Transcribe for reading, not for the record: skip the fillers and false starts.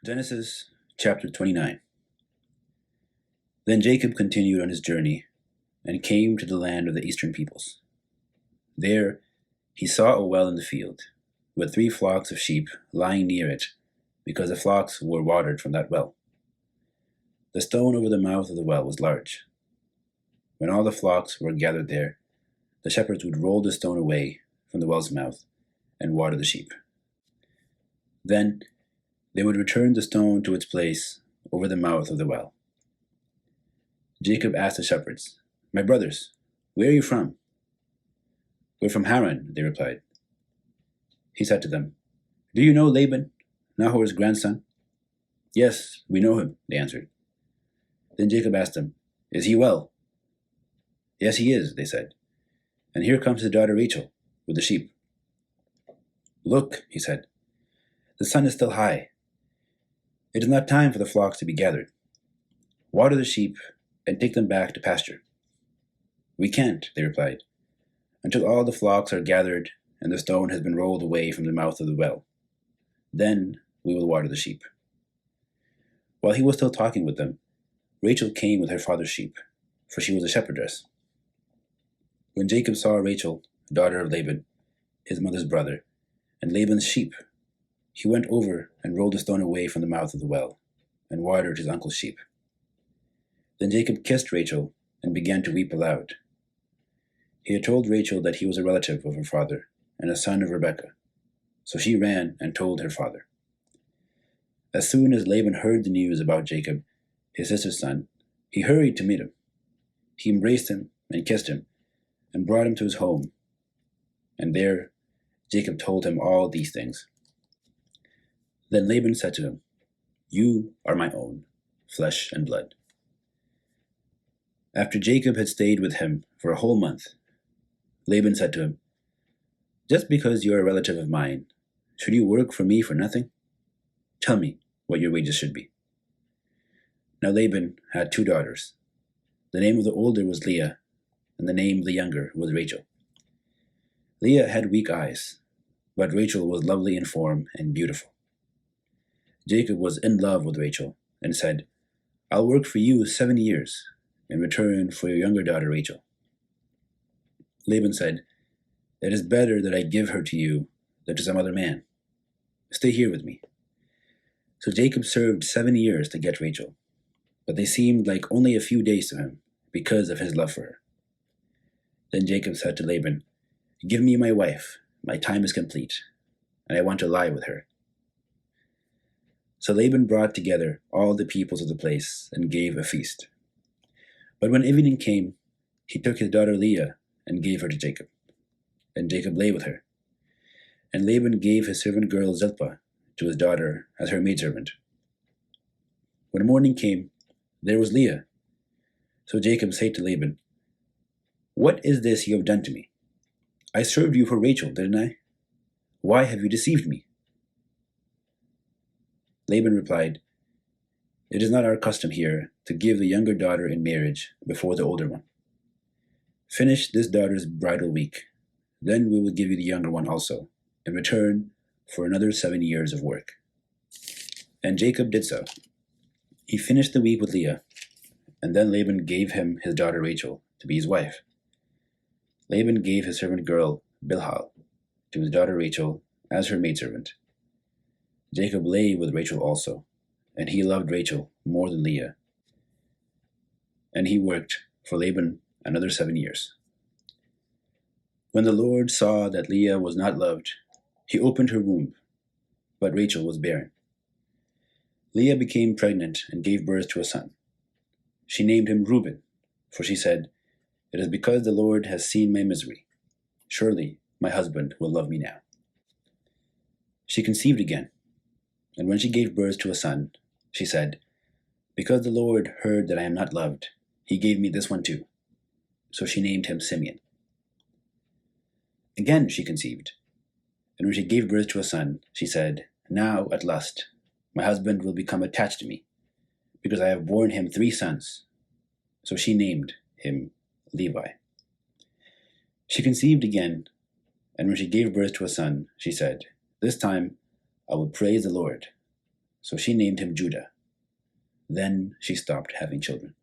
Genesis chapter 29. Then Jacob continued on his journey and came to the land of the eastern peoples. There he saw a well in the field, with 3 flocks of sheep lying near it, because the flocks were watered from that well. The stone over the mouth of the well was large. When all the flocks were gathered there, the shepherds would roll the stone away from the well's mouth and water the sheep. Then they would return the stone to its place over the mouth of the well. Jacob asked the shepherds, "My brothers, where are you from?" "We're from Haran," they replied. He said to them, "Do you know Laban, Nahor's grandson?" "Yes, we know him," they answered. Then Jacob asked them, "Is he well?" "Yes, he is," they said. "And here comes his daughter Rachel with the sheep." "Look," he said, "the sun is still high. It is not time for the flocks to be gathered. Water the sheep and take them back to pasture." "We can't," they replied, "until all the flocks are gathered and the stone has been rolled away from the mouth of the well. Then we will water the sheep." While he was still talking with them, Rachel came with her father's sheep, for she was a shepherdess. When Jacob saw Rachel, daughter of Laban, his mother's brother, and Laban's sheep, he went over and rolled the stone away from the mouth of the well, and watered his uncle's sheep. Then Jacob kissed Rachel and began to weep aloud. He had told Rachel that he was a relative of her father and a son of Rebekah, so she ran and told her father. As soon as Laban heard the news about Jacob, his sister's son, he hurried to meet him. He embraced him and kissed him and brought him to his home. And there Jacob told him all these things. Then Laban said to him, "You are my own, flesh and blood." After Jacob had stayed with him for a whole month, Laban said to him, "Just because you are a relative of mine, should you work for me for nothing? Tell me what your wages should be." Now Laban had 2 daughters. The name of the older was Leah, and the name of the younger was Rachel. Leah had weak eyes, but Rachel was lovely in form and beautiful. Jacob was in love with Rachel and said, "I'll work for you 7 years in return for your younger daughter Rachel." Laban said, "It is better that I give her to you than to some other man. Stay here with me." So Jacob served 7 years to get Rachel, but they seemed like only a few days to him because of his love for her. Then Jacob said to Laban, "Give me my wife, my time is complete, and I want to lie with her." So Laban brought together all the peoples of the place and gave a feast. But when evening came, he took his daughter Leah and gave her to Jacob. And Jacob lay with her. And Laban gave his servant girl Zilpah to his daughter as her maidservant. When morning came, there was Leah. So Jacob said to Laban, "What is this you have done to me? I served you for Rachel, didn't I? Why have you deceived me?" Laban replied, "It is not our custom here to give the younger daughter in marriage before the older one. Finish this daughter's bridal week, then we will give you the younger one also, in return for another 7 years of work." And Jacob did so. He finished the week with Leah, and then Laban gave him his daughter Rachel to be his wife. Laban gave his servant girl Bilhah to his daughter Rachel as her maidservant. Jacob lay with Rachel also, and he loved Rachel more than Leah. And he worked for Laban another 7 years. When the Lord saw that Leah was not loved, he opened her womb, but Rachel was barren. Leah became pregnant and gave birth to a son. She named him Reuben, for she said, "It is because the Lord has seen my misery. Surely my husband will love me now." She conceived again, and when she gave birth to a son, she said, "Because the Lord heard that I am not loved, he gave me this one too." So she named him Simeon. Again she conceived, and when she gave birth to a son, she said, "Now at last my husband will become attached to me, because I have borne him 3 sons." So she named him Levi. She conceived again, and when she gave birth to a son, she said, "This time I will praise the Lord. so she named him Judah. Then she stopped having children.